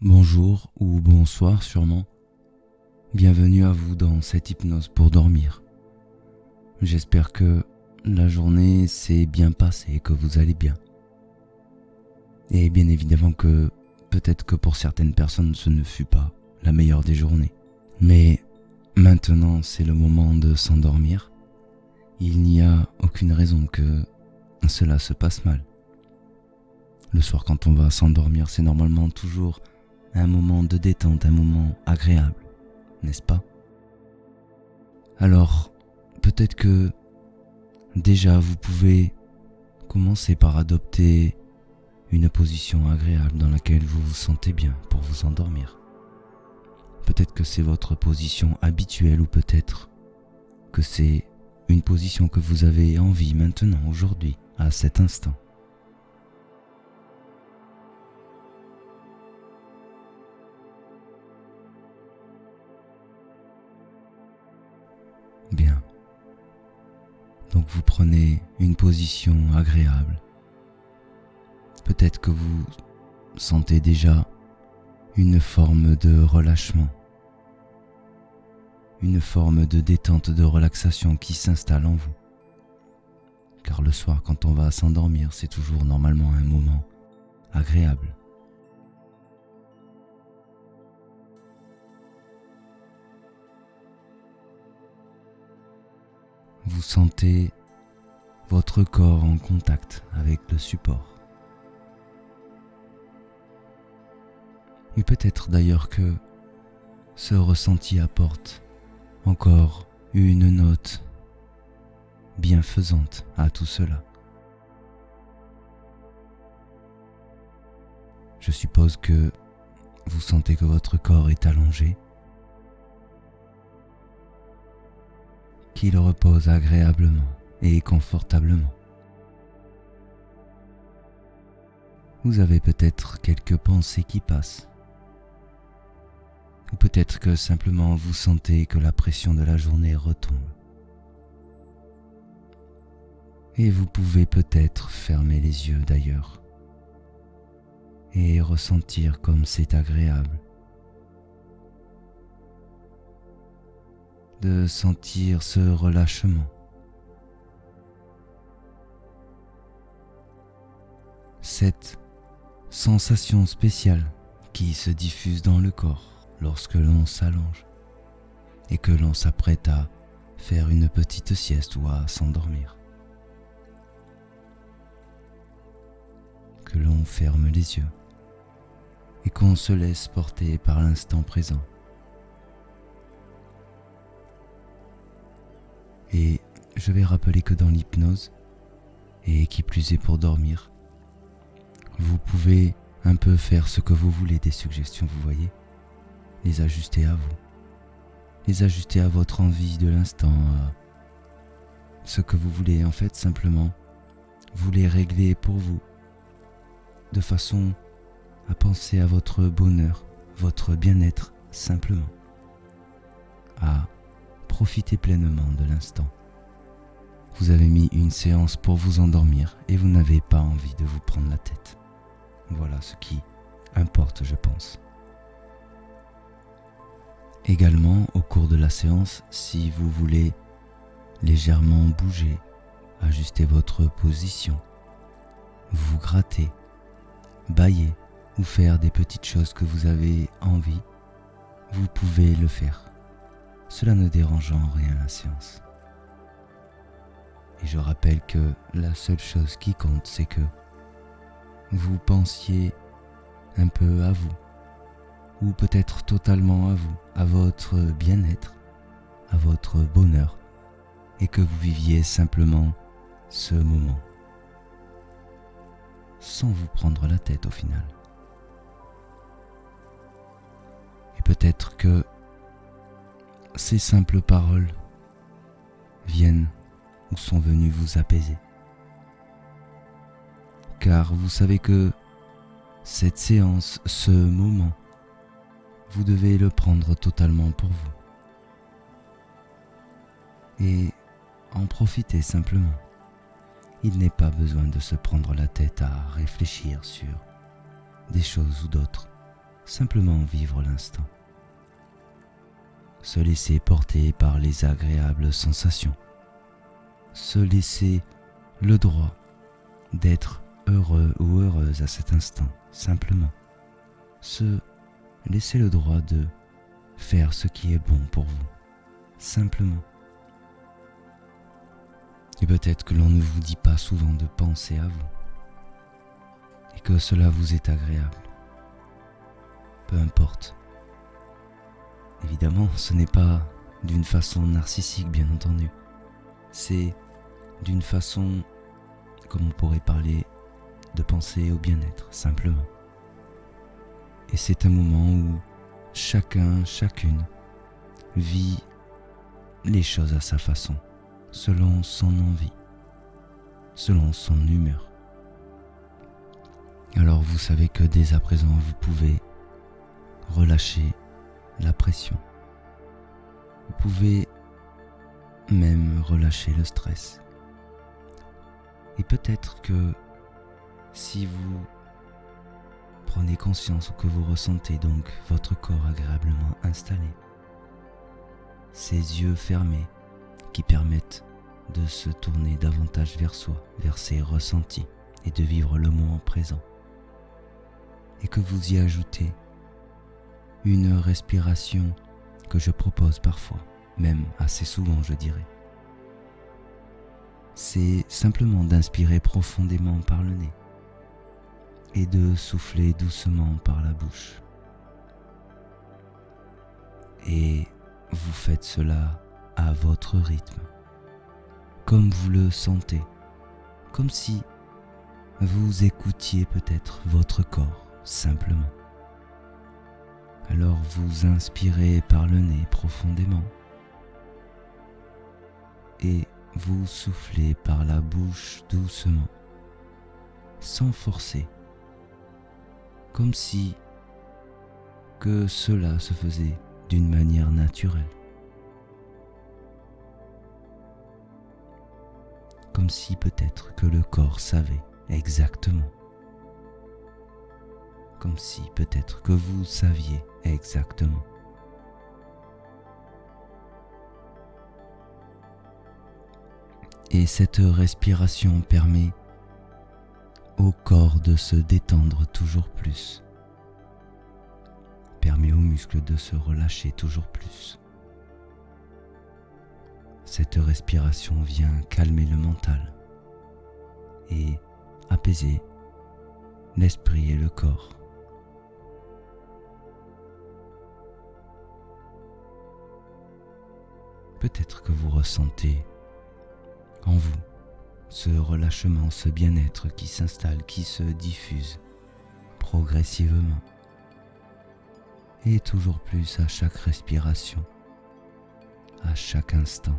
Bonjour ou bonsoir sûrement. Bienvenue à vous dans cette hypnose pour dormir. J'espère que la journée s'est bien passée et que vous allez bien. Et bien évidemment que peut-être que pour certaines personnes ce ne fut pas la meilleure des journées. Mais maintenant c'est le moment de s'endormir. Il n'y a aucune raison que cela se passe mal. Le soir quand on va s'endormir, c'est normalement toujours un moment de détente, un moment agréable, n'est-ce pas? Alors, peut-être que déjà vous pouvez commencer par adopter une position agréable dans laquelle vous vous sentez bien pour vous endormir. Peut-être que c'est votre position habituelle ou peut-être que c'est une position que vous avez envie maintenant, aujourd'hui, à cet instant. Bien. Donc vous prenez une position agréable. Peut-être que vous sentez déjà une forme de relâchement, une forme de détente, de relaxation qui s'installe en vous. Car le soir, quand on va s'endormir, c'est toujours normalement un moment agréable. Vous sentez votre corps en contact avec le support. Et peut-être d'ailleurs que ce ressenti apporte encore une note bienfaisante à tout cela. Je suppose que vous sentez que votre corps est allongé, qu'il repose agréablement et confortablement. Vous avez peut-être quelques pensées qui passent. Ou peut-être que simplement vous sentez que la pression de la journée retombe. Et vous pouvez peut-être fermer les yeux d'ailleurs et ressentir comme c'est agréable de sentir ce relâchement, cette sensation spéciale qui se diffuse dans le corps lorsque l'on s'allonge et que l'on s'apprête à faire une petite sieste ou à s'endormir. Que l'on ferme les yeux et qu'on se laisse porter par l'instant présent. Et je vais rappeler que dans l'hypnose, et qui plus est pour dormir, vous pouvez un peu faire ce que vous voulez des suggestions, vous voyez, les ajuster à vous, les ajuster à votre envie de l'instant, à ce que vous voulez. En fait, simplement, vous les réglez pour vous, de façon à penser à votre bonheur, votre bien-être simplement, à profiter pleinement de l'instant. Vous avez mis une séance pour vous endormir et vous n'avez pas envie de vous prendre la tête. Voilà ce qui importe, je pense. Également, au cours de la séance, si vous voulez légèrement bouger, ajuster votre position, vous gratter, bâiller ou faire des petites choses que vous avez envie, vous pouvez le faire. Cela ne dérange en rien la séance. Et je rappelle que la seule chose qui compte, c'est que vous pensiez un peu à vous, ou peut-être totalement à vous, à votre bien-être, à votre bonheur, et que vous viviez simplement ce moment, sans vous prendre la tête au final. Et peut-être que ces simples paroles viennent ou sont venues vous apaiser. Car vous savez que cette séance, ce moment, vous devez le prendre totalement pour vous. Et en profiter simplement. Il n'est pas besoin de se prendre la tête à réfléchir sur des choses ou d'autres. simplement vivre l'instant. Se laisser porter par les agréables sensations. Se laisser le droit d'être heureux ou heureuse à cet instant, simplement. Se laisser le droit de faire ce qui est bon pour vous, simplement. Et peut-être que l'on ne vous dit pas souvent de penser à vous, et que cela vous est agréable. Peu importe. Évidemment, ce n'est pas d'une façon narcissique, bien entendu. C'est d'une façon, comme on pourrait parler, de penser au bien-être, simplement. Et c'est un moment où chacun, chacune vit les choses à sa façon, selon son envie, selon son humeur. Alors vous savez que dès à présent, vous pouvez relâcher la pression. Vous pouvez même relâcher le stress. Et peut-être que si vous prenez conscience que vous ressentez donc votre corps agréablement installé, ses yeux fermés qui permettent de se tourner davantage vers soi, vers ses ressentis et de vivre le moment présent, et que vous y ajoutez une respiration que je propose parfois, même assez souvent je dirais. C'est simplement d'inspirer profondément par le nez et de souffler doucement par la bouche. Et vous faites cela à votre rythme, comme vous le sentez, comme si vous écoutiez peut-être votre corps simplement. Alors vous inspirez par le nez profondément et vous soufflez par la bouche doucement, sans forcer, comme si que cela se faisait d'une manière naturelle, comme si peut-être que le corps savait exactement, comme si peut-être que vous saviez exactement. Et cette respiration permet au corps de se détendre toujours plus, permet aux muscles de se relâcher toujours plus. Cette respiration vient calmer le mental et apaiser l'esprit et le corps. Peut-être que vous ressentez en vous ce relâchement, ce bien-être qui s'installe, qui se diffuse progressivement et toujours plus à chaque respiration, à chaque instant.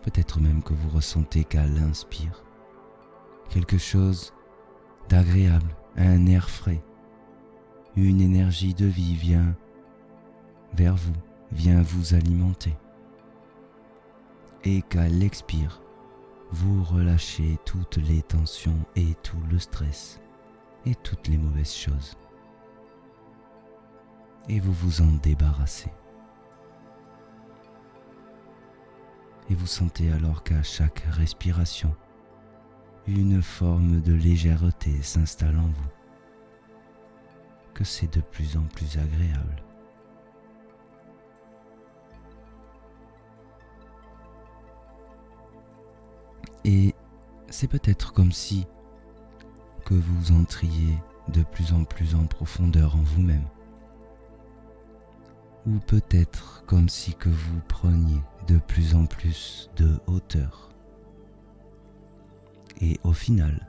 Peut-être même que vous ressentez qu'à l'inspire, quelque chose d'agréable, un air frais, une énergie de vie vient vers vous, vient vous alimenter. Et qu'à l'expire, vous relâchez toutes les tensions et tout le stress et toutes les mauvaises choses. Et vous vous en débarrassez. Et vous sentez alors qu'à chaque respiration, une forme de légèreté s'installe en vous, que c'est de plus en plus agréable. Et c'est peut-être comme si que vous entriez de plus en plus en profondeur en vous-même. Ou peut-être comme si que vous preniez de plus en plus de hauteur. Et au final,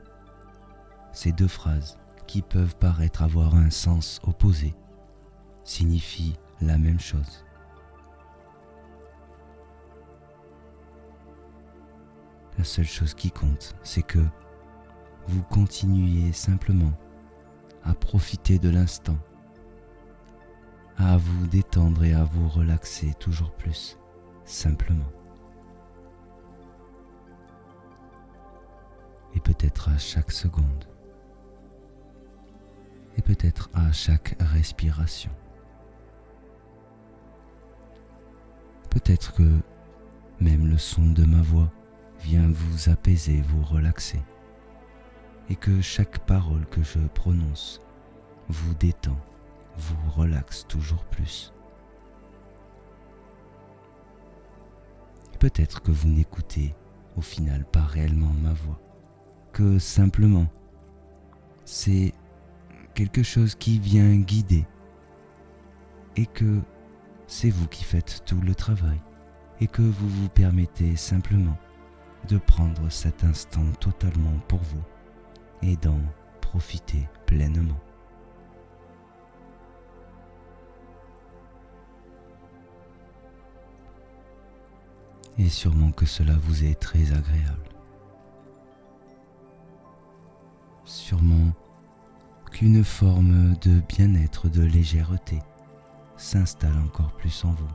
ces deux phrases qui peuvent paraître avoir un sens opposé signifient la même chose. La seule chose qui compte, c'est que vous continuiez simplement à profiter de l'instant, à vous détendre et à vous relaxer toujours plus, simplement. et peut-être à chaque seconde, et peut-être à chaque respiration. Peut-être que même le son de ma voix vient vous apaiser, vous relaxer, et que chaque parole que je prononce vous détend, vous relaxe toujours plus. Peut-être que vous n'écoutez au final pas réellement ma voix, que simplement c'est quelque chose qui vient guider et que c'est vous qui faites tout le travail et que vous vous permettez simplement de prendre cet instant totalement pour vous et d'en profiter pleinement. Et sûrement que cela vous est très agréable. Sûrement qu'une forme de bien-être, de légèreté s'installe encore plus en vous.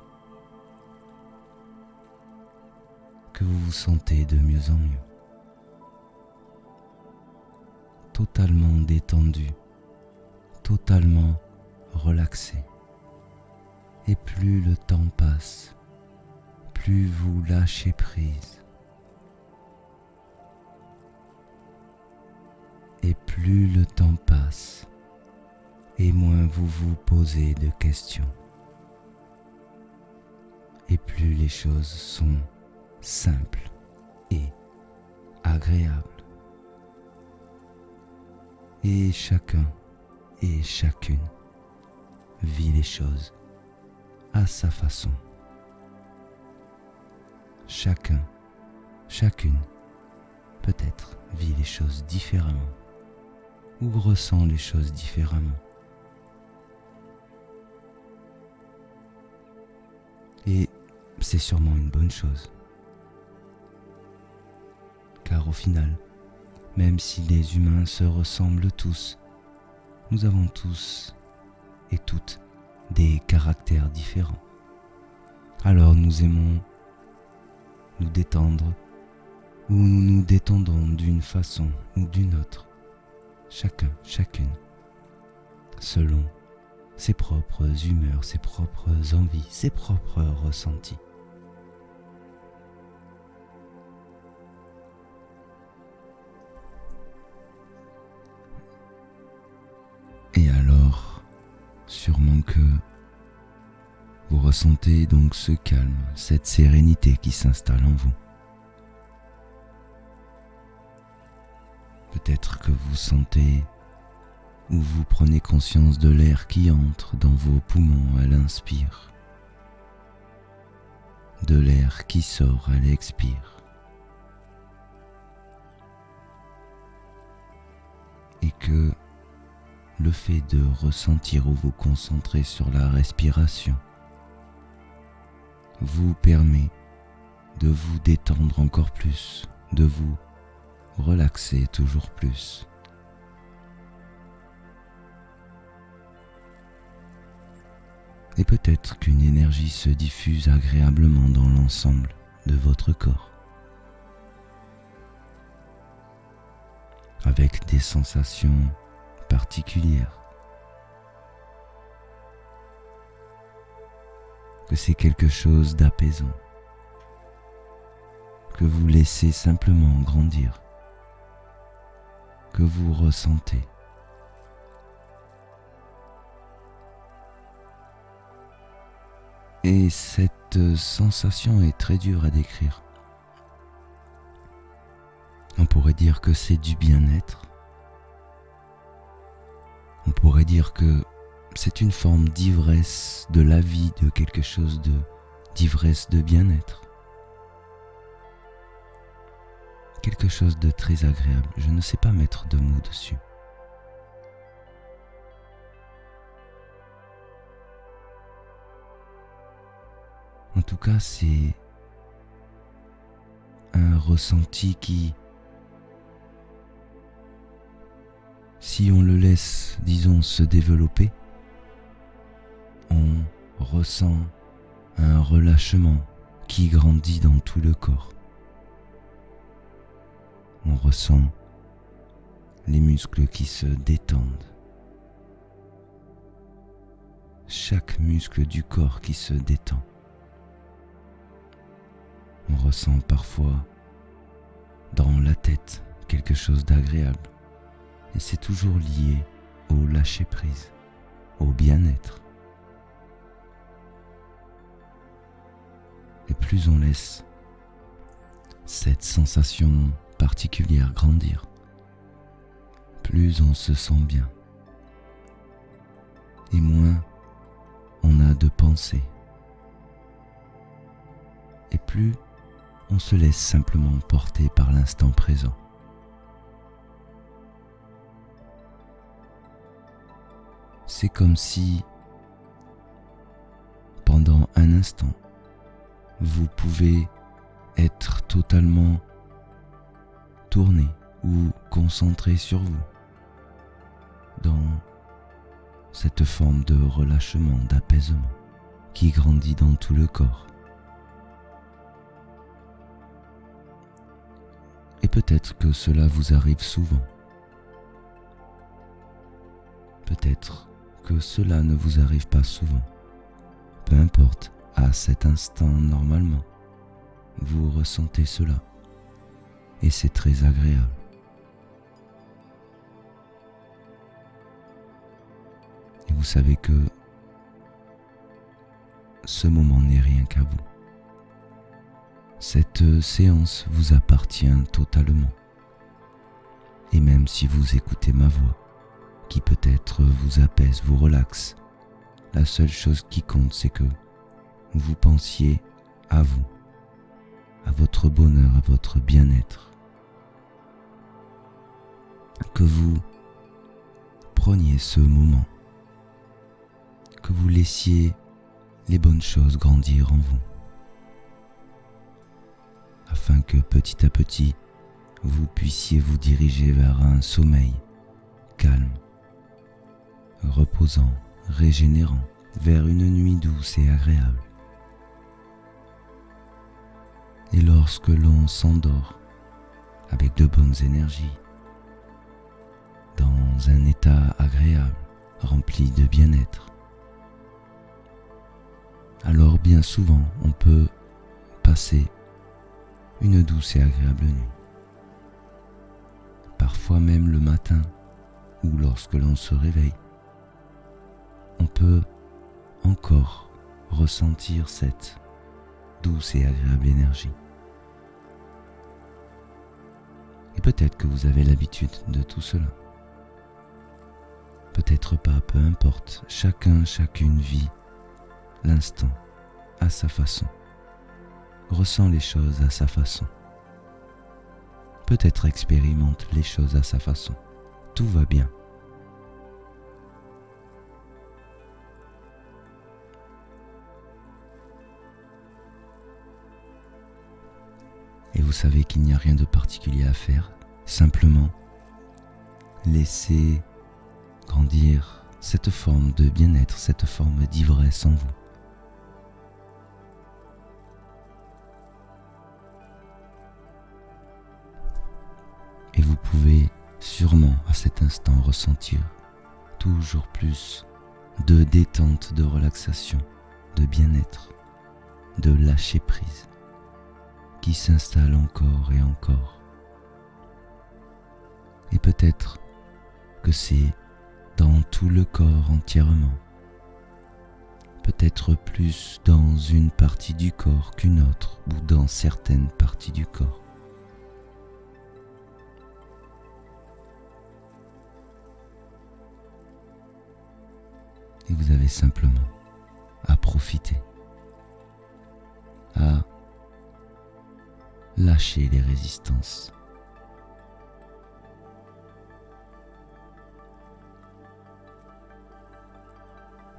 Que vous vous sentez de mieux en mieux. Totalement détendu, totalement relaxé. Et plus le temps passe, plus vous lâchez prise. Et plus le temps passe, et moins vous vous posez de questions. Et plus les choses sont simples et agréables. Et chacun et chacune vit les choses à sa façon. Chacun, chacune, peut-être vit les choses différemment ou ressent les choses différemment. Et c'est sûrement une bonne chose. Car au final, même si les humains se ressemblent tous, nous avons tous et toutes des caractères différents. Alors nous aimons nous détendre ou nous nous détendons d'une façon ou d'une autre, chacun, chacune, selon ses propres humeurs, ses propres envies, ses propres ressentis. Et alors, sûrement que vous ressentez donc ce calme, cette sérénité qui s'installe en vous. Peut-être que vous sentez ou vous prenez conscience de l'air qui entre dans vos poumons à l'inspire, de l'air qui sort à l'expire. Et que le fait de ressentir ou vous concentrer sur la respiration vous permet de vous détendre encore plus, de vous relaxer toujours plus. Et peut-être qu'une énergie se diffuse agréablement dans l'ensemble de votre corps, avec des sensations particulières. Que c'est quelque chose d'apaisant, que vous laissez simplement grandir, que vous ressentez. Et cette sensation est très dure à décrire. On pourrait dire que c'est du bien-être. On pourrait dire que c'est une forme d'ivresse de la vie, de quelque chose d'ivresse de bien-être. Quelque chose de très agréable. Je ne sais pas mettre de mots dessus. En tout cas, c'est un ressenti qui, si on le laisse, disons, se développer, on ressent un relâchement qui grandit dans tout le corps. On ressent les muscles qui se détendent, chaque muscle du corps qui se détend. On ressent parfois dans la tête quelque chose d'agréable et c'est toujours lié au lâcher-prise, au bien-être. Et plus on laisse cette sensation particulière grandir, plus on se sent bien et moins on a de pensées et plus on se laisse simplement porter par l'instant présent. C'est comme si, pendant un instant, vous pouvez être totalement tourné ou concentré sur vous, dans cette forme de relâchement, d'apaisement qui grandit dans tout le corps. Et peut-être que cela vous arrive souvent. Peut-être que cela ne vous arrive pas souvent. Peu importe, à cet instant normalement, vous ressentez cela. Et c'est très agréable. Et vous savez que ce moment n'est rien qu'à vous. Cette séance vous appartient totalement. Et même si vous écoutez ma voix, qui peut-être vous apaise, vous relaxe, la seule chose qui compte, c'est que vous pensiez à vous, à votre bonheur, à votre bien-être. Que vous preniez ce moment, que vous laissiez les bonnes choses grandir en vous, afin que petit à petit, vous puissiez vous diriger vers un sommeil calme, reposant, régénérant, vers une nuit douce et agréable. Et lorsque l'on s'endort avec de bonnes énergies, dans un état agréable, rempli de bien-être, alors bien souvent on peut passer une douce et agréable nuit. Parfois même le matin ou lorsque l'on se réveille, on peut encore ressentir cette douce et agréable énergie. Et peut-être que vous avez l'habitude de tout cela. Peut-être pas, peu importe, chacune vit l'instant à sa façon, ressent les choses à sa façon, peut-être expérimente les choses à sa façon. Tout va bien. Et vous savez qu'il n'y a rien de particulier à faire, simplement laissez grandir cette forme de bien-être, cette forme d'ivresse en vous. Et vous pouvez sûrement à cet instant ressentir toujours plus de détente, de relaxation, de bien-être, de lâcher prise qui s'installe encore et encore. Et peut-être que c'est dans tout le corps entièrement, peut-être plus dans une partie du corps qu'une autre ou dans certaines parties du corps. Et vous avez simplement à profiter, à lâcher les résistances.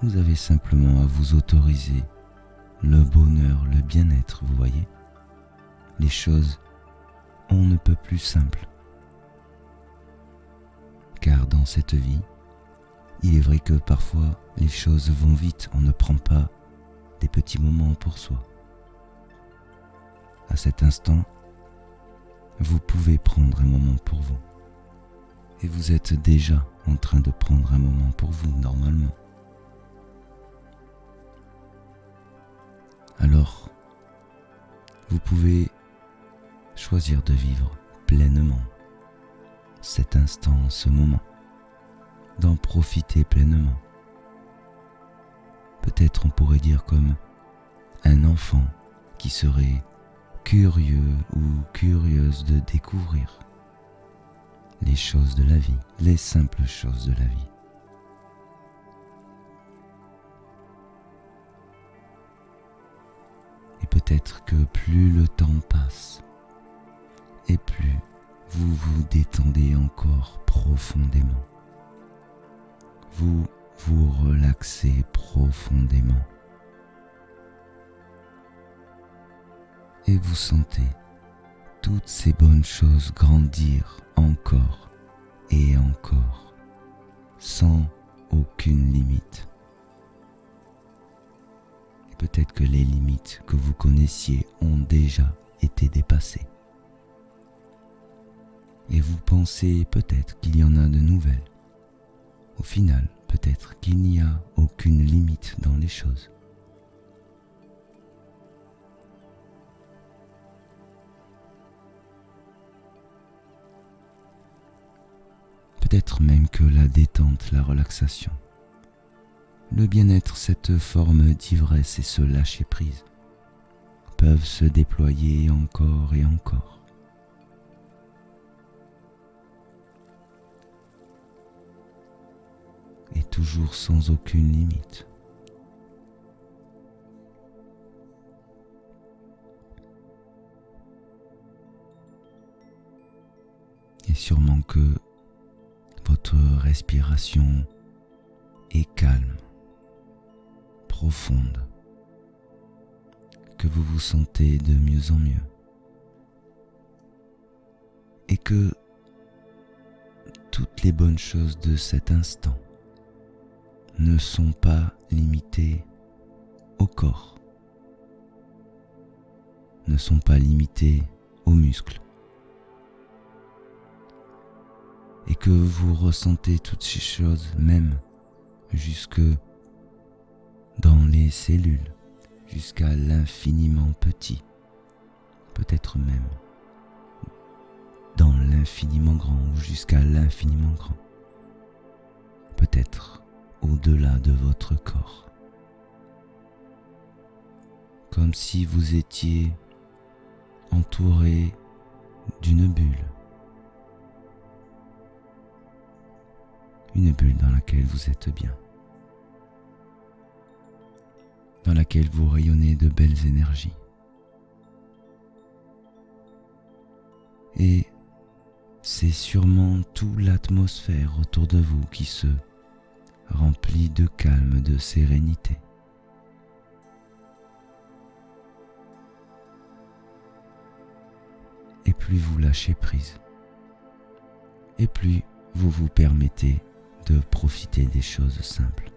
Vous avez simplement à vous autoriser le bonheur, le bien-être, vous voyez. Les choses, on ne peut plus simples. Car dans cette vie, il est vrai que parfois les choses vont vite, on ne prend pas des petits moments pour soi. À cet instant, vous pouvez prendre un moment pour vous et vous êtes déjà en train de prendre un moment pour vous normalement. Alors, vous pouvez choisir de vivre pleinement cet instant, ce moment, d'en profiter pleinement. Peut-être on pourrait dire comme un enfant qui serait curieux ou curieuse de découvrir les choses de la vie, les simples choses de la vie. Et peut-être que plus le temps passe, et plus vous vous détendez encore profondément. Vous vous relaxez profondément. Et vous sentez toutes ces bonnes choses grandir encore et encore, sans aucune limite. Et peut-être que les limites que vous connaissiez ont déjà été dépassées. Et vous pensez peut-être qu'il y en a de nouvelles. Au final, peut-être qu'il n'y a aucune limite dans les choses. Peut-être même que la détente, la relaxation, le bien-être, cette forme d'ivresse et ce lâcher-prise peuvent se déployer encore et encore. Et toujours sans aucune limite. Et sûrement que votre respiration est calme, profonde, que vous vous sentez de mieux en mieux et que toutes les bonnes choses de cet instant ne sont pas limitées au corps, ne sont pas limitées aux muscles, et que vous ressentez toutes ces choses même jusque dans les cellules, jusqu'à l'infiniment petit, peut-être même dans l'infiniment grand ou jusqu'à l'infiniment grand, peut-être au-delà de votre corps, comme si vous étiez entouré d'une bulle, une bulle dans laquelle vous êtes bien, dans laquelle vous rayonnez de belles énergies. Et c'est sûrement toute l'atmosphère autour de vous qui se remplit de calme, de sérénité. Et plus vous lâchez prise, et plus vous vous permettez de profiter des choses simples.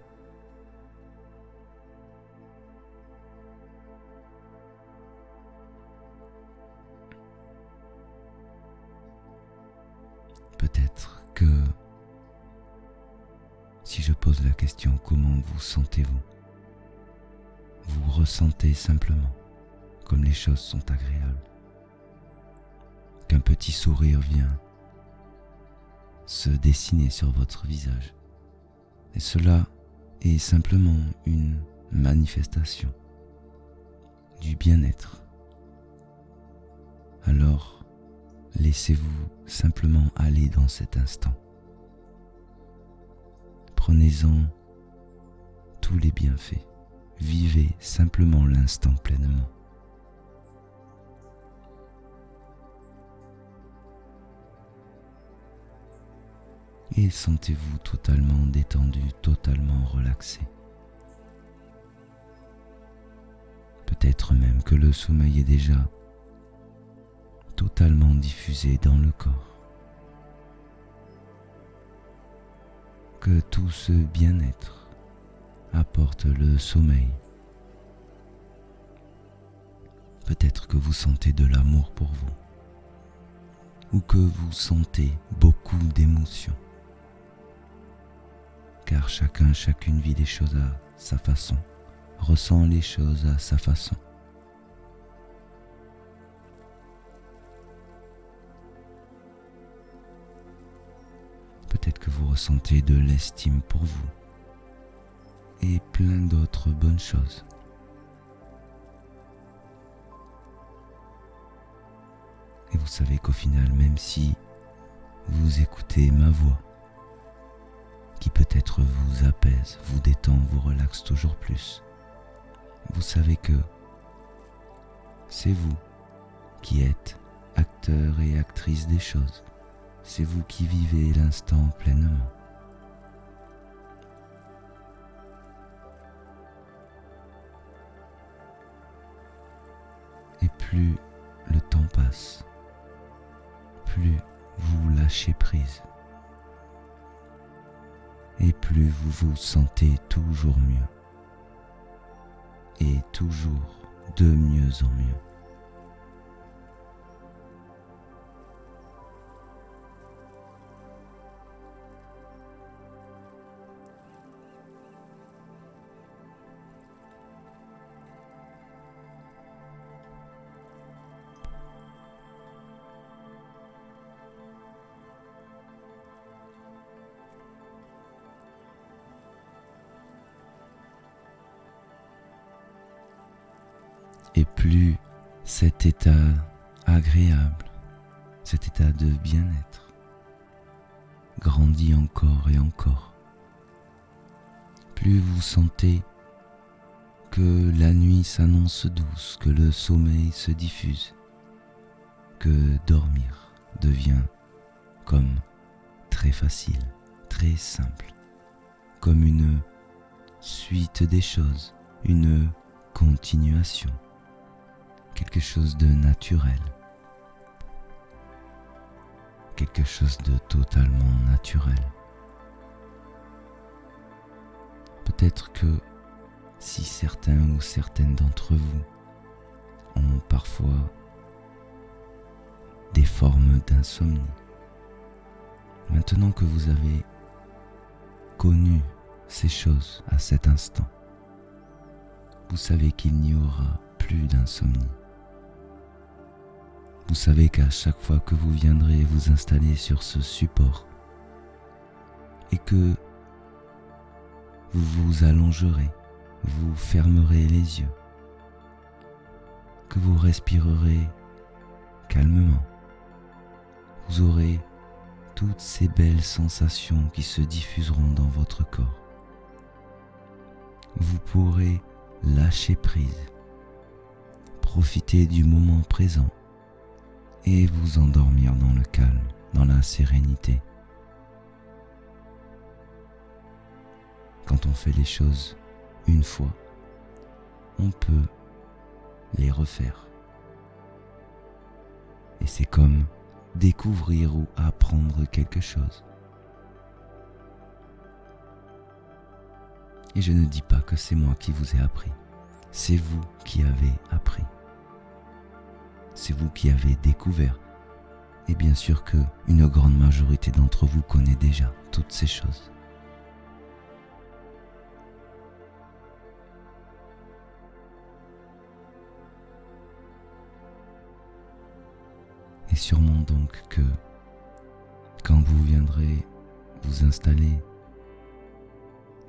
Peut-être que si je pose la question comment vous sentez-vous, vous ressentez simplement comme les choses sont agréables, qu'un petit sourire vient se dessiner sur votre visage. Et cela est simplement une manifestation du bien-être. Alors, laissez-vous simplement aller dans cet instant. Prenez-en tous les bienfaits. Vivez simplement l'instant pleinement. Et sentez-vous totalement détendu, totalement relaxé. Peut-être même que le sommeil est déjà totalement diffusé dans le corps. Que tout ce bien-être apporte le sommeil. Peut-être que vous sentez de l'amour pour vous, ou que vous sentez beaucoup d'émotions. Car chacune vit les choses à sa façon, ressent les choses à sa façon. Peut-être que vous ressentez de l'estime pour vous et plein d'autres bonnes choses. Et vous savez qu'au final, même si vous écoutez ma voix, qui peut-être vous apaise, vous détend, vous relaxe toujours plus, vous savez que c'est vous qui êtes acteur et actrice des choses. C'est vous qui vivez l'instant pleinement. Et plus le temps passe, plus vous lâchez prise. Et plus vous vous sentez toujours mieux. Et toujours de mieux en mieux. Et plus cet état agréable, cet état de bien-être grandit encore et encore, plus vous sentez que la nuit s'annonce douce, que le sommeil se diffuse, que dormir devient comme très facile, très simple, comme une suite des choses, une continuation. Quelque chose de naturel, quelque chose de totalement naturel. Peut-être que si certains ou certaines d'entre vous ont parfois des formes d'insomnie, maintenant que vous avez connu ces choses à cet instant, vous savez qu'il n'y aura plus d'insomnie. Vous savez qu'à chaque fois que vous viendrez vous installer sur ce support et que vous vous allongerez, vous fermerez les yeux, que vous respirerez calmement, vous aurez toutes ces belles sensations qui se diffuseront dans votre corps. Vous pourrez lâcher prise, profiter du moment présent et vous endormir dans le calme, dans la sérénité. Quand on fait les choses une fois, on peut les refaire. Et c'est comme découvrir ou apprendre quelque chose. Et je ne dis pas que c'est moi qui vous ai appris, c'est vous qui avez appris. C'est vous qui avez découvert. Et bien sûr que une grande majorité d'entre vous connaît déjà toutes ces choses. Et sûrement donc que quand vous viendrez vous installer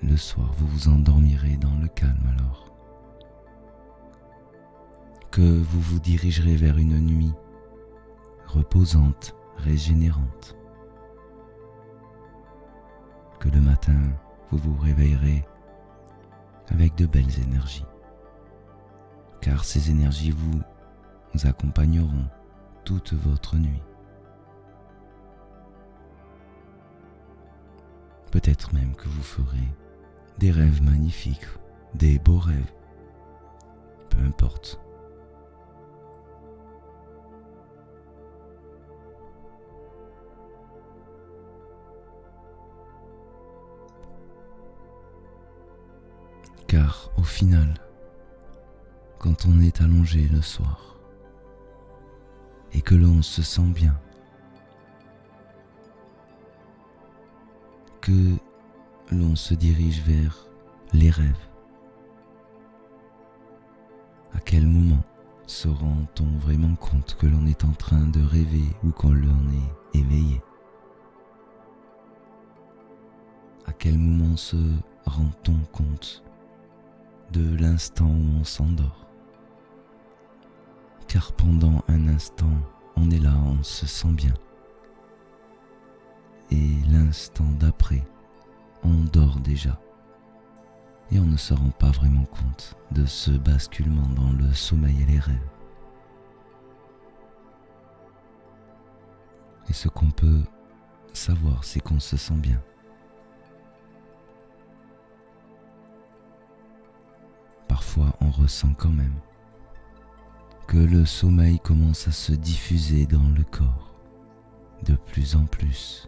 le soir, vous vous endormirez dans le calme alors. Que vous vous dirigerez vers une nuit reposante, régénérante. Que le matin, vous vous réveillerez avec de belles énergies. Car ces énergies vous accompagneront toute votre nuit. Peut-être même que vous ferez des rêves magnifiques, des beaux rêves. Peu importe. Car au final, quand on est allongé le soir et que l'on se sent bien, que l'on se dirige vers les rêves? À quel moment se rend-on vraiment compte que l'on est en train de rêver ou qu'on l'on est éveillé? À quel moment se rend-on compte de l'instant où on s'endort? Car pendant un instant, on est là, on se sent bien. Et l'instant d'après, on dort déjà. Et on ne se rend pas vraiment compte de ce basculement dans le sommeil et les rêves. Et ce qu'on peut savoir, c'est qu'on se sent bien. Parfois, on ressent quand même que le sommeil commence à se diffuser dans le corps de plus en plus,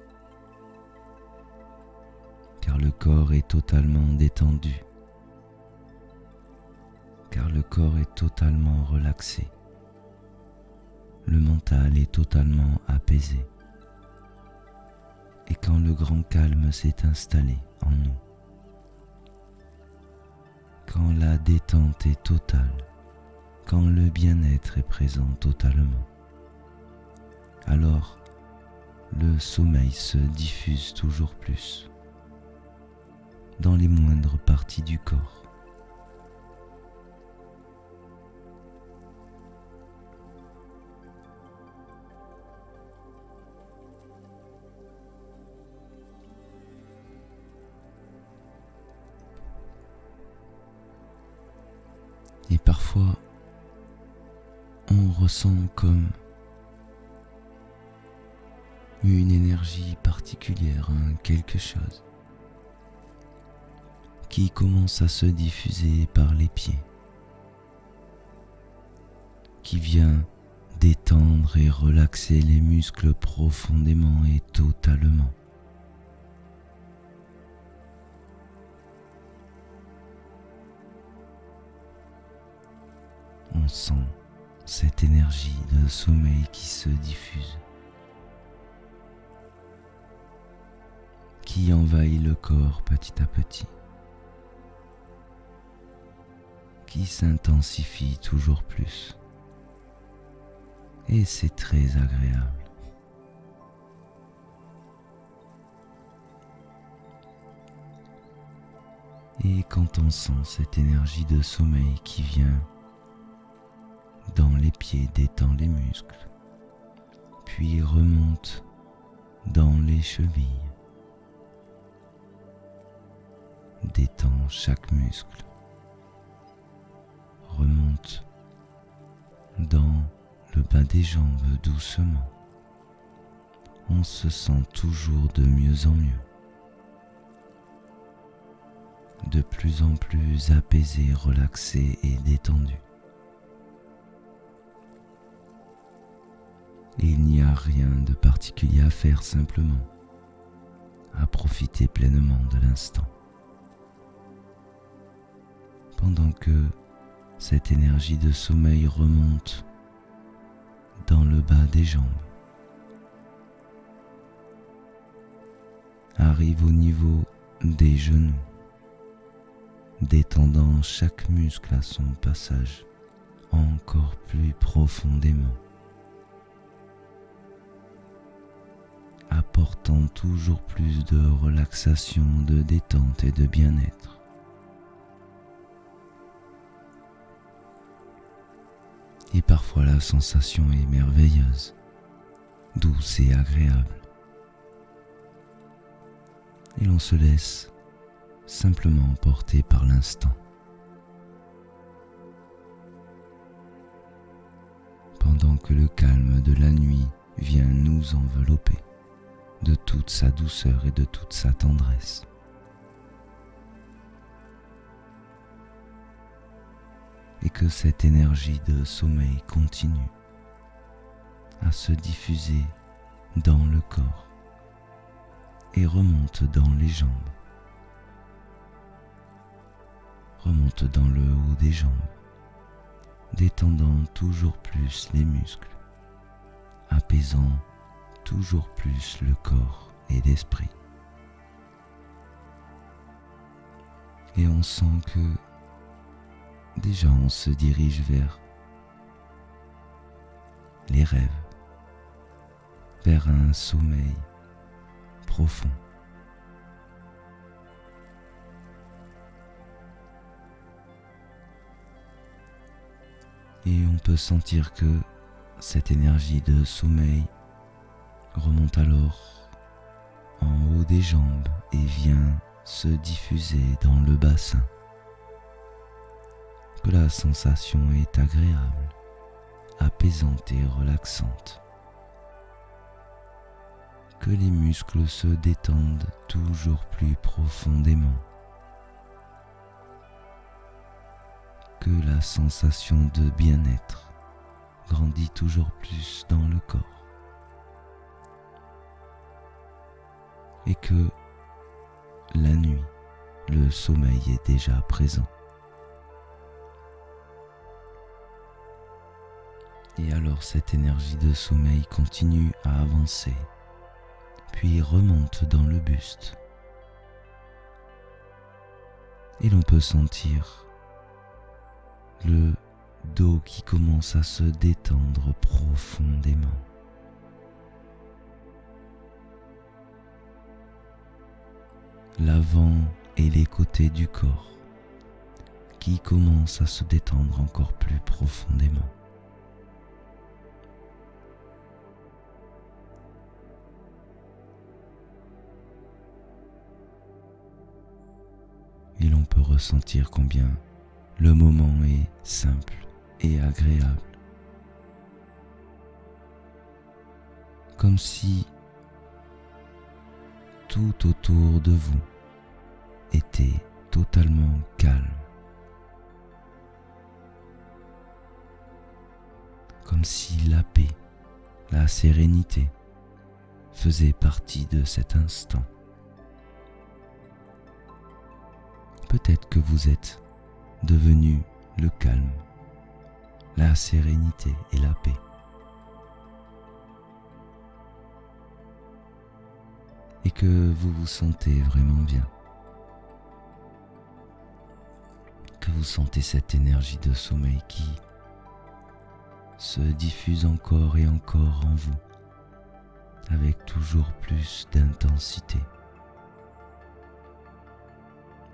car le corps est totalement détendu, car le corps est totalement relaxé, le mental est totalement apaisé, et quand le grand calme s'est installé en nous, quand la détente est totale, quand le bien-être est présent totalement, alors le sommeil se diffuse toujours plus dans les moindres parties du corps. Et parfois, on ressent comme une énergie particulière, quelque chose qui commence à se diffuser par les pieds, qui vient détendre et relaxer les muscles profondément et totalement. On sent cette énergie de sommeil qui se diffuse, qui envahit le corps petit à petit, qui s'intensifie toujours plus. Et c'est très agréable. Et quand on sent cette énergie de sommeil qui vient dans les pieds, détend les muscles, puis remonte dans les chevilles, détend chaque muscle, remonte dans le bas des jambes doucement. On se sent toujours de mieux en mieux, de plus en plus apaisé, relaxé et détendu. Et il n'y a rien de particulier à faire, simplement à profiter pleinement de l'instant. Pendant que cette énergie de sommeil remonte dans le bas des jambes, arrive au niveau des genoux, détendant chaque muscle à son passage encore plus profondément, apportant toujours plus de relaxation, de détente et de bien-être. Et parfois la sensation est merveilleuse, douce et agréable. Et l'on se laisse simplement emporter par l'instant. Pendant que le calme de la nuit vient nous envelopper de toute sa douceur et de toute sa tendresse. Et que cette énergie de sommeil continue à se diffuser dans le corps et remonte dans les jambes, remonte dans le haut des jambes, détendant toujours plus les muscles, apaisant toujours plus le corps et l'esprit. Et on sent que déjà on se dirige vers les rêves, vers un sommeil profond. Et on peut sentir que cette énergie de sommeil remonte alors en haut des jambes et vient se diffuser dans le bassin. Que la sensation est agréable, apaisante et relaxante. Que les muscles se détendent toujours plus profondément. Que la sensation de bien-être grandit toujours plus dans le corps. Et que la nuit, le sommeil est déjà présent. Et alors cette énergie de sommeil continue à avancer, puis remonte dans le buste. Et l'on peut sentir le dos qui commence à se détendre profondément. L'avant et les côtés du corps qui commencent à se détendre encore plus profondément. Et l'on peut ressentir combien le moment est simple et agréable. Comme si tout autour de vous était totalement calme. Comme si la paix, la sérénité faisaient partie de cet instant. Peut-être que vous êtes devenu le calme, la sérénité et la paix. Et que vous vous sentez vraiment bien. Que vous sentez cette énergie de sommeil qui se diffuse encore et encore en vous, avec toujours plus d'intensité.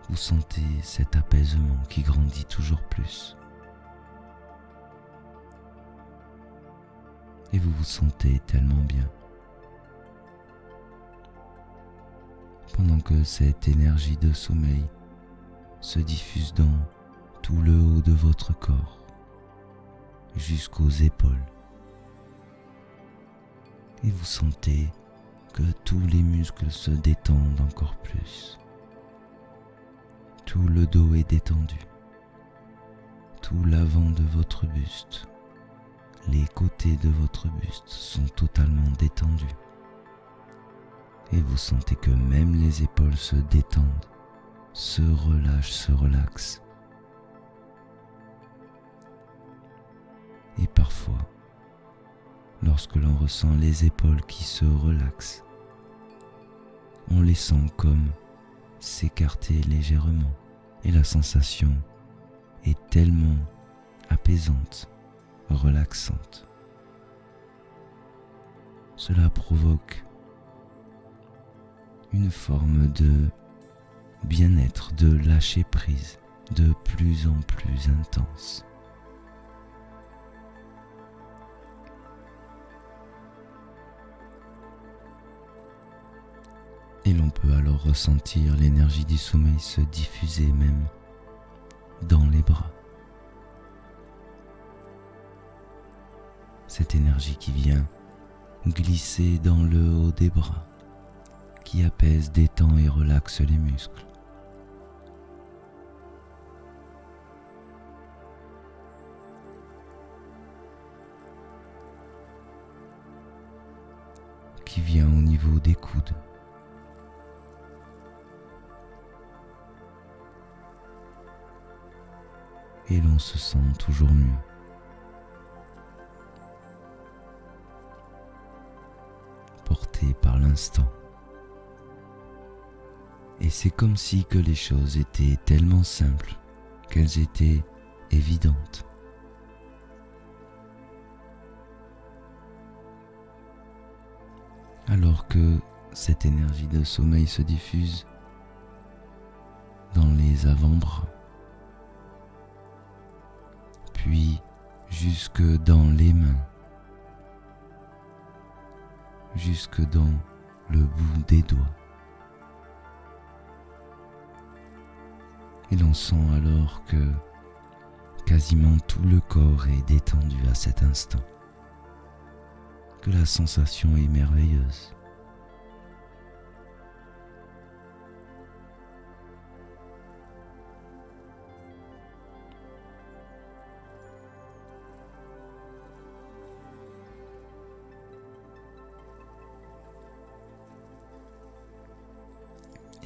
Vous sentez cet apaisement qui grandit toujours plus. Et vous vous sentez tellement bien. Pendant que cette énergie de sommeil se diffuse dans tout le haut de votre corps, jusqu'aux épaules. Et vous sentez que tous les muscles se détendent encore plus. Tout le dos est détendu. Tout l'avant de votre buste, les côtés de votre buste sont totalement détendus. Et vous sentez que même les épaules se détendent, se relâchent, se relaxent. Et parfois, lorsque l'on ressent les épaules qui se relaxent, on les sent comme s'écarter légèrement et la sensation est tellement apaisante, relaxante. Cela provoque une forme de bien-être, de lâcher prise de plus en plus intense. Et l'on peut alors ressentir l'énergie du sommeil se diffuser même dans les bras. Cette énergie qui vient glisser dans le haut des bras, qui apaise, détend et relaxe les muscles. Qui vient au niveau des coudes. Et l'on se sent toujours mieux. Porté par l'instant. Et c'est comme si que les choses étaient tellement simples qu'elles étaient évidentes. Alors que cette énergie de sommeil se diffuse dans les avant-bras, puis jusque dans les mains, jusque dans le bout des doigts. Et l'on sent alors que quasiment tout le corps est détendu à cet instant, que la sensation est merveilleuse.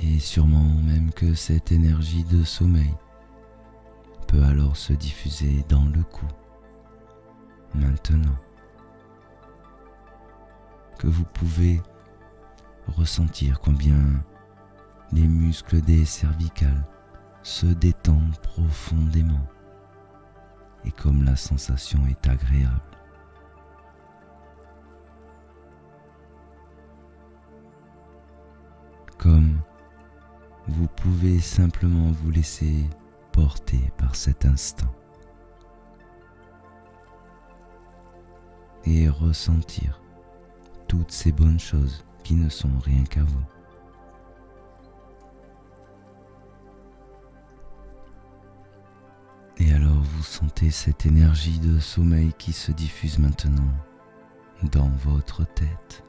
Et sûrement même que cette énergie de sommeil peut alors se diffuser dans le cou, maintenant que vous pouvez ressentir combien les muscles des cervicales se détendent profondément et comme la sensation est agréable. Comme vous pouvez simplement vous laisser porter par cet instant et ressentir toutes ces bonnes choses qui ne sont rien qu'à vous. Et alors vous sentez cette énergie de sommeil qui se diffuse maintenant dans votre tête.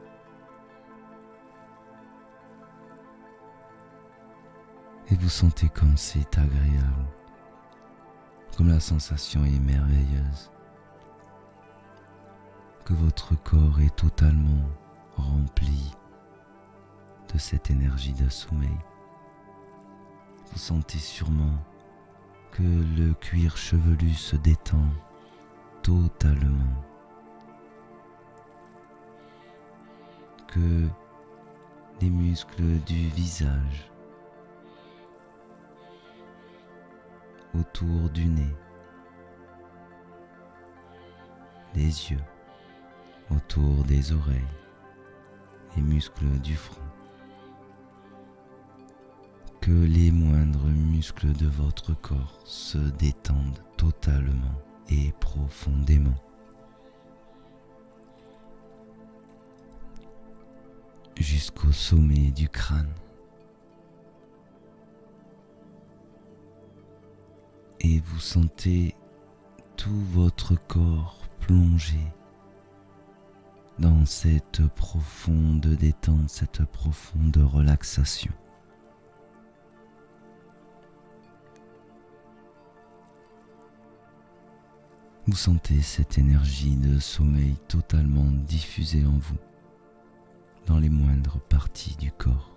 Et vous sentez comme c'est agréable, comme la sensation est merveilleuse, que votre corps est totalement rempli de cette énergie de sommeil. Vous sentez sûrement que le cuir chevelu se détend totalement, que les muscles du visage, autour du nez, des yeux, autour des oreilles, les muscles du front, que les moindres muscles de votre corps se détendent totalement et profondément. Jusqu'au sommet du crâne. Et vous sentez tout votre corps plongé dans cette profonde détente, cette profonde relaxation. Vous sentez cette énergie de sommeil totalement diffusée en vous, dans les moindres parties du corps.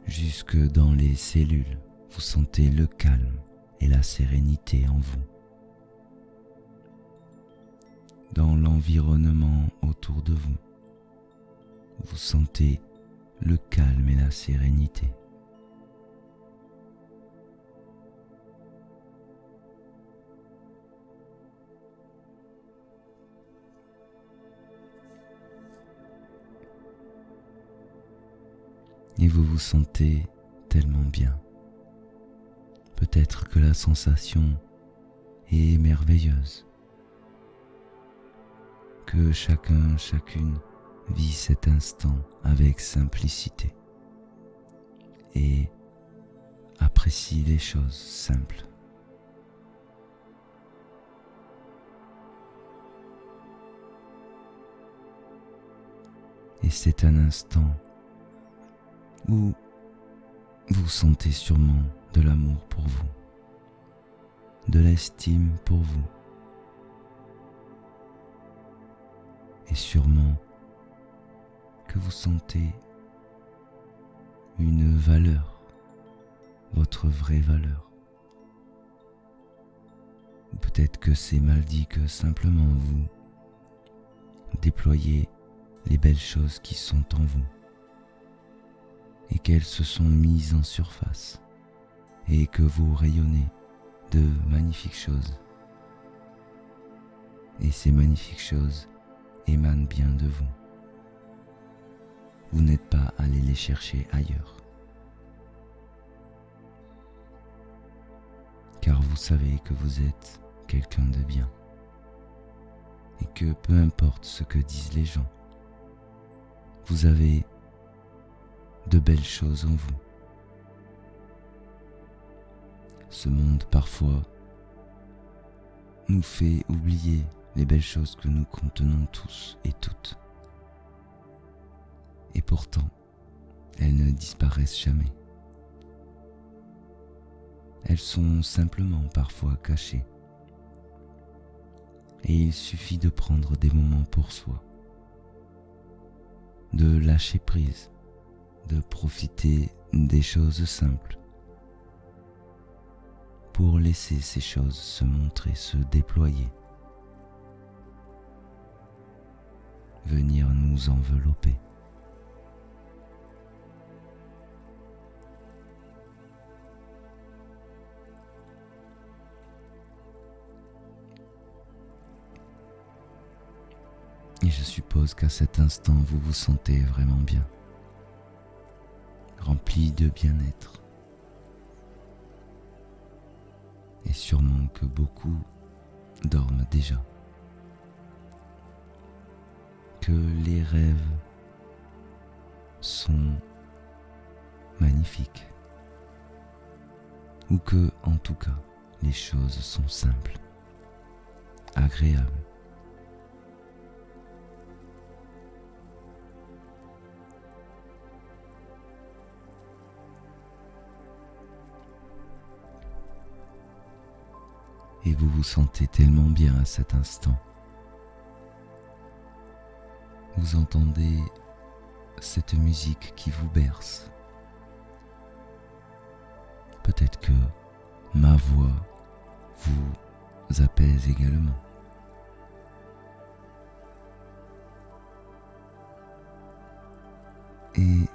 Jusque dans les cellules, vous sentez le calme et la sérénité en vous. Dans l'environnement autour de vous, vous sentez le calme et la sérénité. Et vous vous sentez tellement bien. Peut-être que la sensation est merveilleuse, que chacun, chacune vit cet instant avec simplicité et apprécie les choses simples. Et c'est un instant où vous sentez sûrement de l'amour pour vous, de l'estime pour vous, et sûrement que vous sentez une valeur, votre vraie valeur. Ou peut-être que c'est mal dit, que simplement vous déployez les belles choses qui sont en vous et qu'elles se sont mises en surface et que vous rayonnez de magnifiques choses. Et ces magnifiques choses émanent bien de vous. Vous n'êtes pas allé les chercher ailleurs. Car vous savez que vous êtes quelqu'un de bien. Et que peu importe ce que disent les gens, vous avez de belles choses en vous. Ce monde parfois nous fait oublier les belles choses que nous contenons tous et toutes. Et pourtant, elles ne disparaissent jamais. Elles sont simplement parfois cachées. Et il suffit de prendre des moments pour soi, de lâcher prise, de profiter des choses simples, pour laisser ces choses se montrer, se déployer, venir nous envelopper. Et je suppose qu'à cet instant, vous vous sentez vraiment bien, rempli de bien-être. Et sûrement que beaucoup dorment déjà. Que les rêves sont magnifiques. Ou que, en tout cas, les choses sont simples, agréables. Et vous vous sentez tellement bien à cet instant. Vous entendez cette musique qui vous berce. Peut-être que ma voix vous apaise également. Et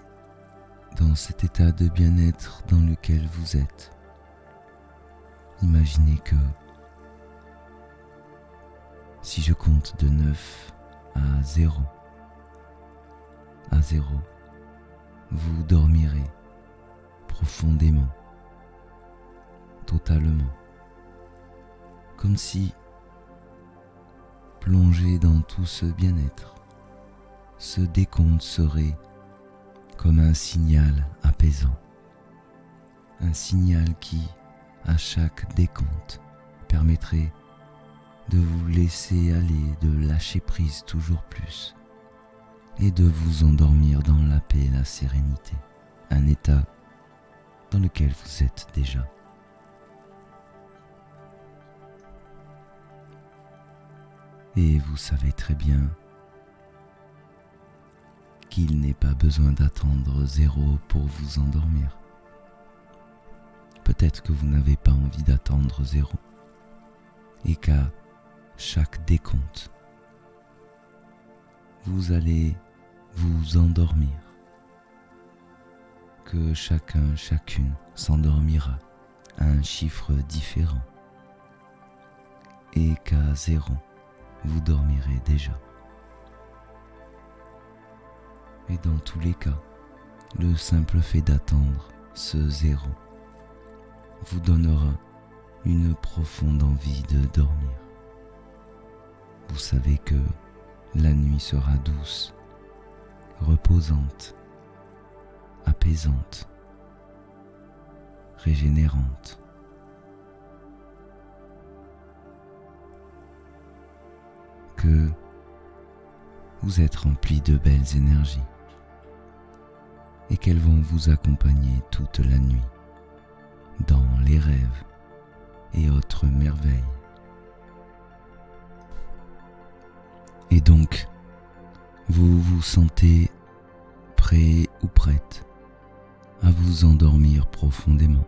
dans cet état de bien-être dans lequel vous êtes, imaginez que si je compte de 9 à 0, vous dormirez profondément, totalement, comme si, plongé dans tout ce bien-être, ce décompte serait comme un signal apaisant, un signal qui, à chaque décompte, permettrait de vous laisser aller, de lâcher prise toujours plus et de vous endormir dans la paix et la sérénité, un état dans lequel vous êtes déjà. Et vous savez très bien qu'il n'est pas besoin d'attendre 0 pour vous endormir. Peut-être que vous n'avez pas envie d'attendre 0 et qu'à chaque décompte, vous allez vous endormir, que chacun, chacune s'endormira à un chiffre différent et qu'à 0, vous dormirez déjà. Et dans tous les cas, le simple fait d'attendre ce 0 vous donnera une profonde envie de dormir. Vous savez que la nuit sera douce, reposante, apaisante, régénérante. Que vous êtes rempli de belles énergies et qu'elles vont vous accompagner toute la nuit dans les rêves et autres merveilles. Et donc, vous vous sentez prêt ou prête à vous endormir profondément.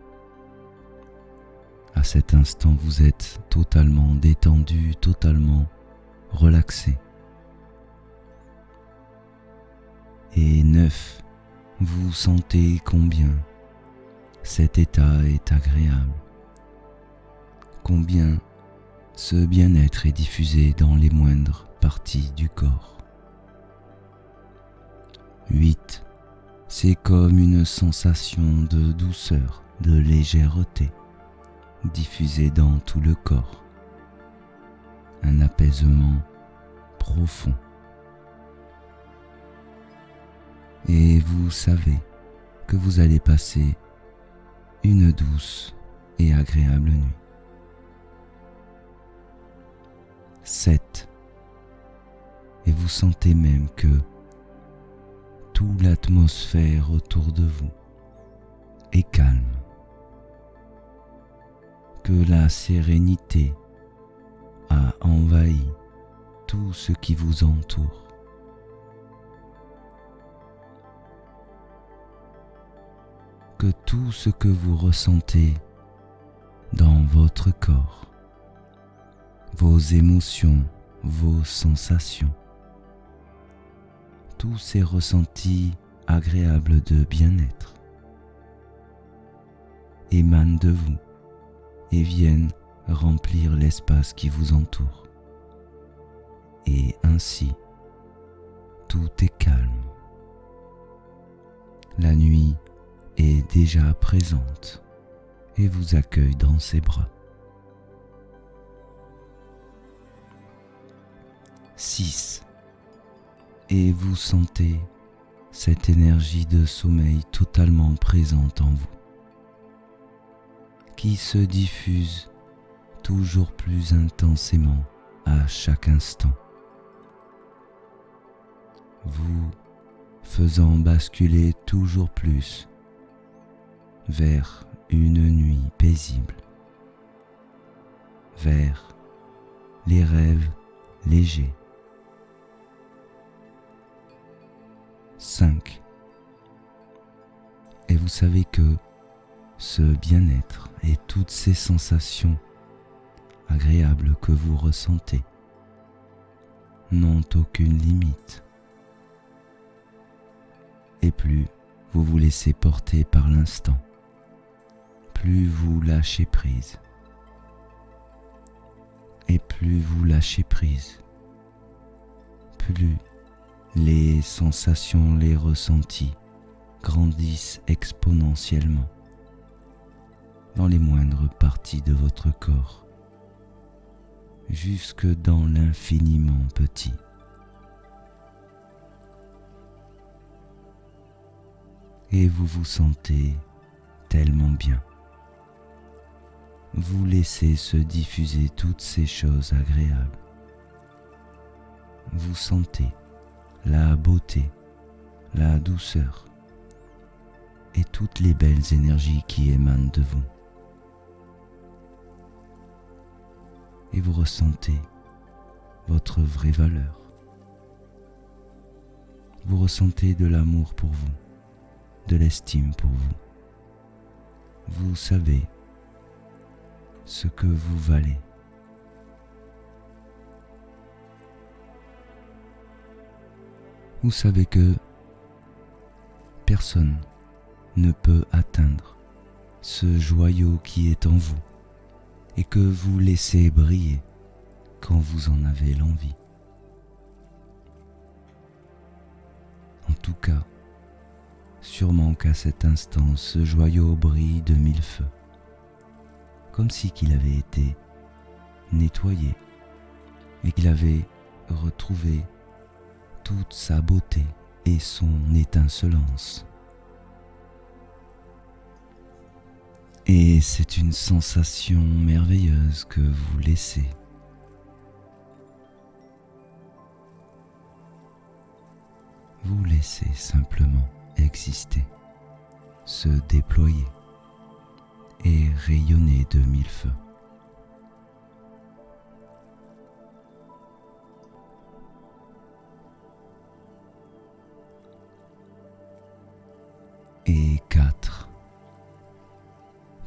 À cet instant, vous êtes totalement détendu, totalement relaxé. Et 9 vous sentez combien cet état est agréable, combien ce bien-être est diffusé dans les moindres parties du corps. 8. C'est comme une sensation de douceur, de légèreté, diffusée dans tout le corps. Un apaisement profond. Et vous savez que vous allez passer une douce et agréable nuit. 7. Et vous sentez même que toute l'atmosphère autour de vous est calme, que la sérénité a envahi tout ce qui vous entoure. Que tout ce que vous ressentez dans votre corps, vos émotions, vos sensations, tous ces ressentis agréables de bien-être émanent de vous et viennent remplir l'espace qui vous entoure. Et ainsi, tout est calme. La nuit est déjà présente et vous accueille dans ses bras. 6. Et vous sentez cette énergie de sommeil totalement présente en vous, qui se diffuse toujours plus intensément à chaque instant, vous faisant basculer toujours plus vers une nuit paisible, vers les rêves légers. 5. Et vous savez que ce bien-être et toutes ces sensations agréables que vous ressentez n'ont aucune limite. Et plus vous vous laissez porter par l'instant, plus vous lâchez prise. Et plus vous lâchez prise, plus les sensations, les ressentis grandissent exponentiellement dans les moindres parties de votre corps, jusque dans l'infiniment petit. Et vous vous sentez tellement bien. Vous laissez se diffuser toutes ces choses agréables. Vous sentez la beauté, la douceur et toutes les belles énergies qui émanent de vous. Et vous ressentez votre vraie valeur. Vous ressentez de l'amour pour vous, de l'estime pour vous. Vous savez ce que vous valez. Vous savez que personne ne peut atteindre ce joyau qui est en vous et que vous laissez briller quand vous en avez l'envie. En tout cas, sûrement qu'à cet instant, ce joyau brille de mille feux, comme si qu'il avait été nettoyé et qu'il avait retrouvé toute sa beauté et son étincelance. Et c'est une sensation merveilleuse que vous laissez. Vous laissez simplement exister, se déployer et rayonner de mille feux. Et 4.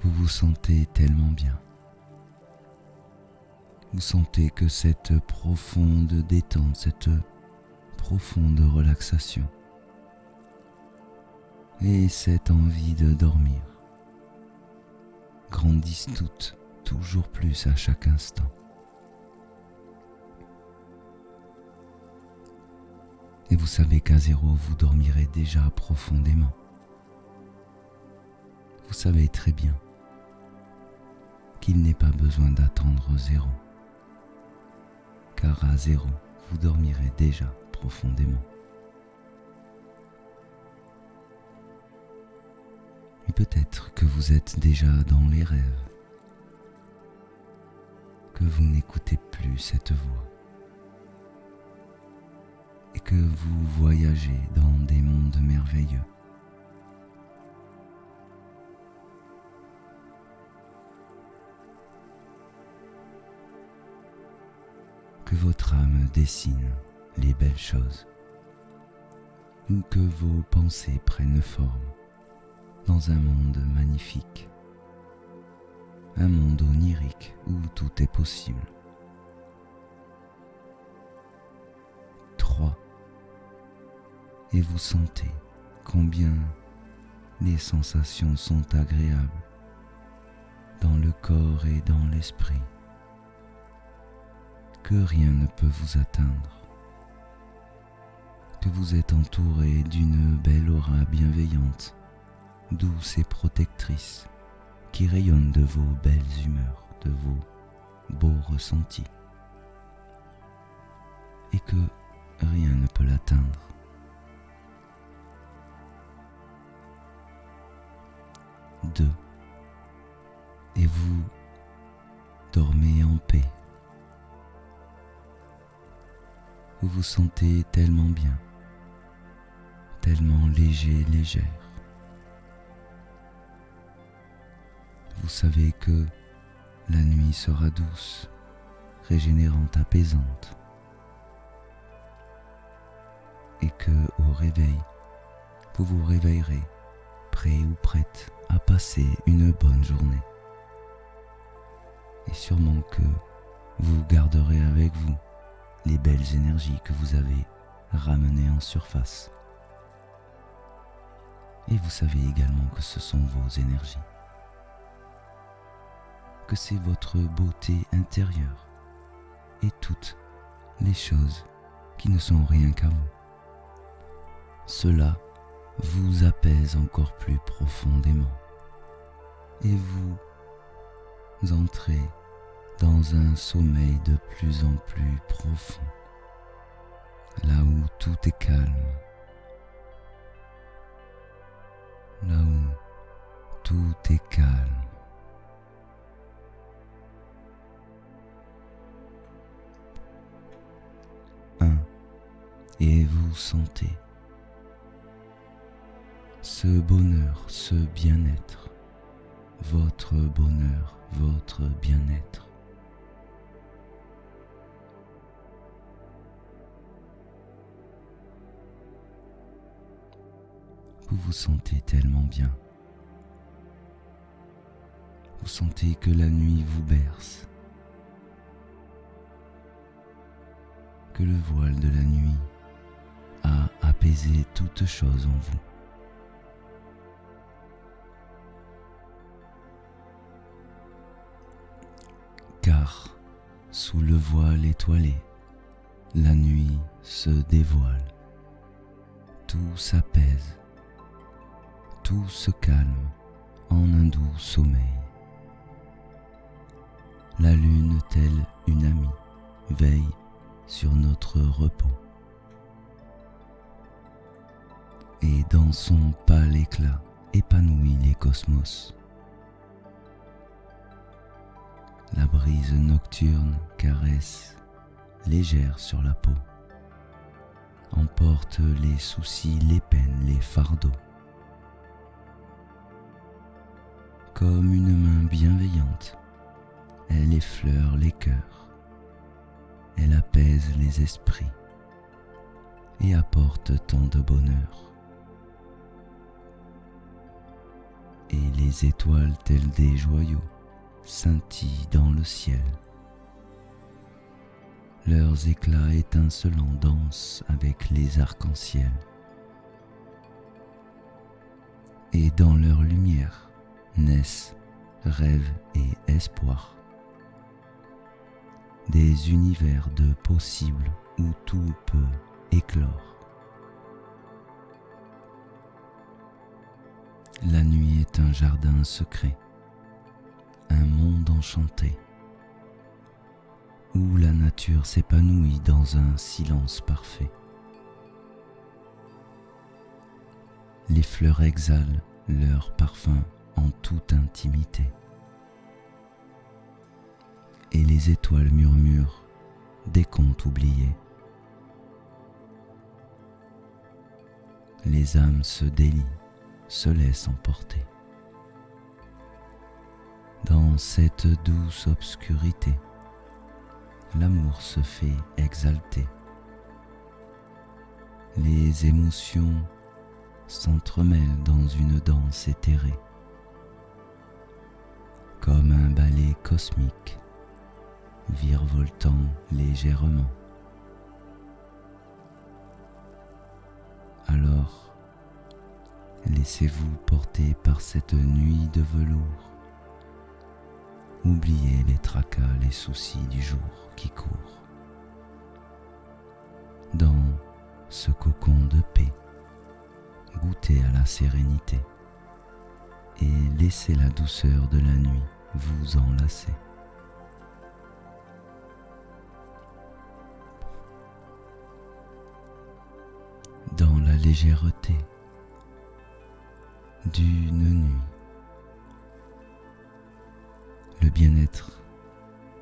Vous vous sentez tellement bien. Vous sentez que cette profonde détente, cette profonde relaxation et cette envie de dormir grandissent toutes toujours plus à chaque instant. Et vous savez qu'à 0, vous dormirez déjà profondément. Vous savez très bien qu'il n'est pas besoin d'attendre 0, car à 0, vous dormirez déjà profondément. Et peut-être que vous êtes déjà dans les rêves, que vous n'écoutez plus cette voix, et que vous voyagez dans des mondes merveilleux. Que votre âme dessine les belles choses, ou que vos pensées prennent forme dans un monde magnifique, un monde onirique où tout est possible. 3. Et vous sentez combien les sensations sont agréables dans le corps et dans l'esprit, que rien ne peut vous atteindre, que vous êtes entouré d'une belle aura bienveillante, douce et protectrice, qui rayonne de vos belles humeurs, de vos beaux ressentis, et que rien ne peut l'atteindre. 2. Et vous dormez en paix. Vous vous sentez tellement bien, tellement léger, légère. Vous savez que la nuit sera douce, régénérante, apaisante, et que au réveil, vous vous réveillerez prêt ou prête à passer une bonne journée. Et sûrement que vous garderez avec vous les belles énergies que vous avez ramenées en surface. Et vous savez également que ce sont vos énergies, que c'est votre beauté intérieure et toutes les choses qui ne sont rien qu'à vous. Cela vous apaise encore plus profondément et vous entrez dans un sommeil de plus en plus profond, là où tout est calme, là où tout est calme. Et vous sentez ce bonheur, ce bien-être, votre bonheur, votre bien-être. Vous vous sentez tellement bien. Vous sentez que la nuit vous berce, que le voile de la nuit a apaisé toute chose en vous. Car sous le voile étoilé, la nuit se dévoile, tout s'apaise, tout se calme en un doux sommeil. La lune, telle une amie, veille sur notre repos. Et dans son pâle éclat épanouit les cosmos. La brise nocturne caresse légère sur la peau, emporte les soucis, les peines, les fardeaux. Comme une main bienveillante, elle effleure les cœurs, elle apaise les esprits et apporte tant de bonheur. Et les étoiles telles des joyaux scintillent dans le ciel. Leurs éclats étincelants dansent avec les arcs-en-ciel. et dans leur lumière naissent rêves et espoirs. Des univers de possibles où tout peut éclore. La nuit est un jardin secret, un monde enchanté, où la nature s'épanouit dans un silence parfait. Les fleurs exhalent leur parfum en toute intimité, et les étoiles murmurent des contes oubliés. Les âmes se délient, se laissent emporter. Dans cette douce obscurité, l'amour se fait exalter. Les émotions s'entremêlent dans une danse éthérée, comme un ballet cosmique, virevoltant légèrement. Alors, laissez-vous porter par cette nuit de velours. Oubliez les tracas, les soucis du jour qui court. Dans ce cocon de paix, goûtez à la sérénité et laissez la douceur de la nuit vous enlacer. Dans la légèreté d'une nuit, le bien-être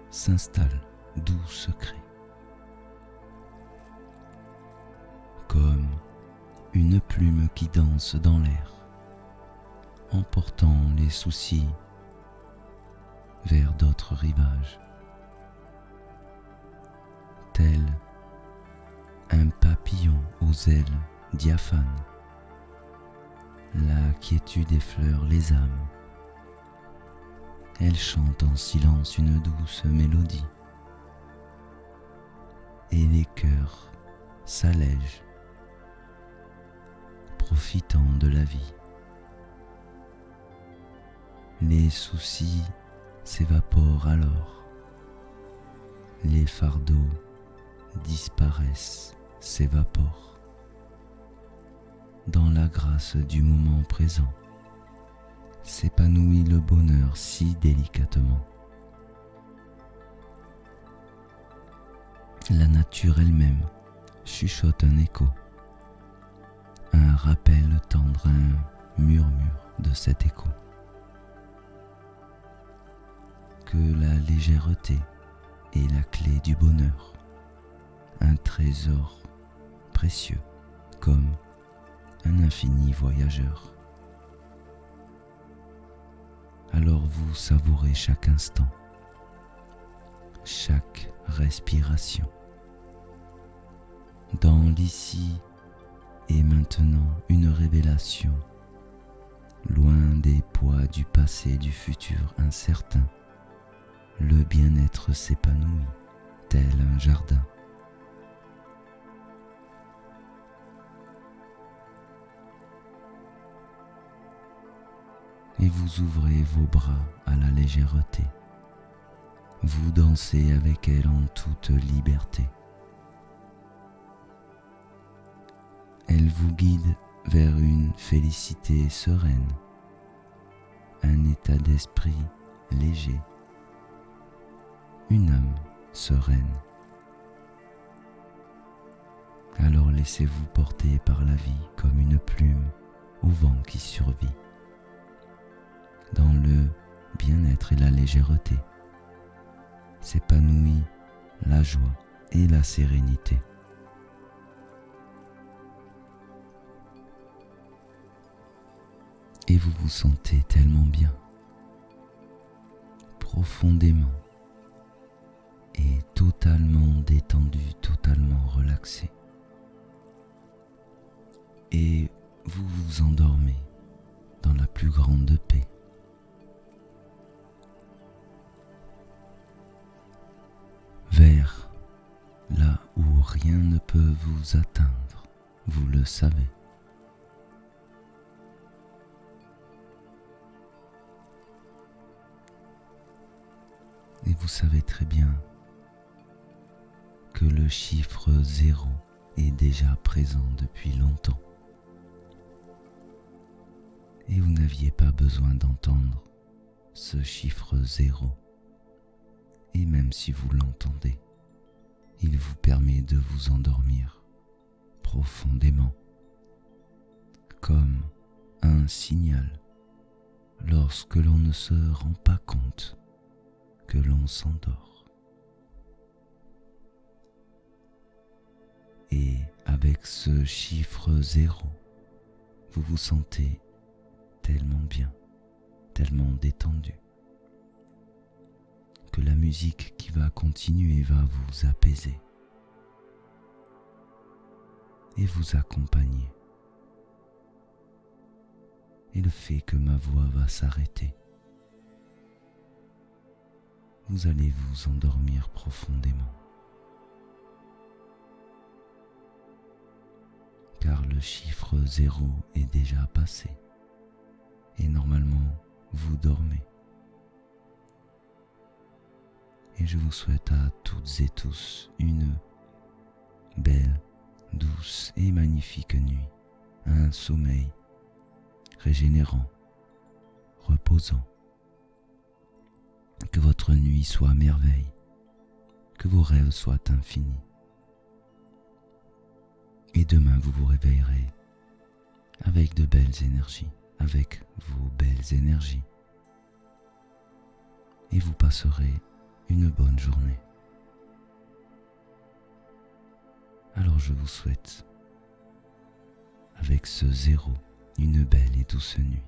s'installe doux secret, comme une plume qui danse dans l'air, emportant les soucis vers d'autres rivages, tel un papillon aux ailes diaphanes. La quiétude effleure les âmes. Elle chante en silence une douce mélodie, et les cœurs s'allègent, profitant de la vie. Les soucis s'évaporent alors, les fardeaux disparaissent, s'évaporent, dans la grâce du moment présent. S'épanouit le bonheur si délicatement. La nature elle-même chuchote un écho, un rappel tendre, un murmure de cet écho. Que la légèreté est la clé du bonheur, un trésor précieux comme un infini voyageur. Alors vous savourez chaque instant, chaque respiration. Dans l'ici et maintenant, une révélation, loin des poids du passé, du futur incertain. Le bien-être s'épanouit, tel un jardin. Et vous ouvrez vos bras à la légèreté. Vous dansez avec elle en toute liberté. Elle vous guide vers une félicité sereine, un état d'esprit léger, une âme sereine. Alors laissez-vous porter par la vie comme une plume au vent qui survit. Dans le bien-être et la légèreté s'épanouit la joie et la sérénité. Et vous vous sentez tellement bien, profondément et totalement détendu, totalement relaxé. Et vous vous endormez dans la plus grande paix. Vers là où rien ne peut vous atteindre, vous le savez. vous savez très bien que le chiffre 0 est déjà présent depuis longtemps. Et vous n'aviez pas besoin d'entendre ce chiffre 0. Et même si vous l'entendez, il vous permet de vous endormir profondément, comme un signal lorsque l'on ne se rend pas compte que l'on s'endort. Et avec ce chiffre 0, vous vous sentez tellement bien, tellement détendu, que la musique qui va continuer va vous apaiser et vous accompagner. Et le fait que ma voix va s'arrêter, vous allez vous endormir profondément. Car le chiffre 0 est déjà passé et normalement vous dormez. Et je vous souhaite à toutes et tous une belle, douce et magnifique nuit, un sommeil régénérant, reposant. Que votre nuit soit merveille, que vos rêves soient infinis. Et demain vous vous réveillerez avec de belles énergies, avec vos belles énergies. Et vous passerez une bonne journée. Alors je vous souhaite, avec ce 0, une belle et douce nuit.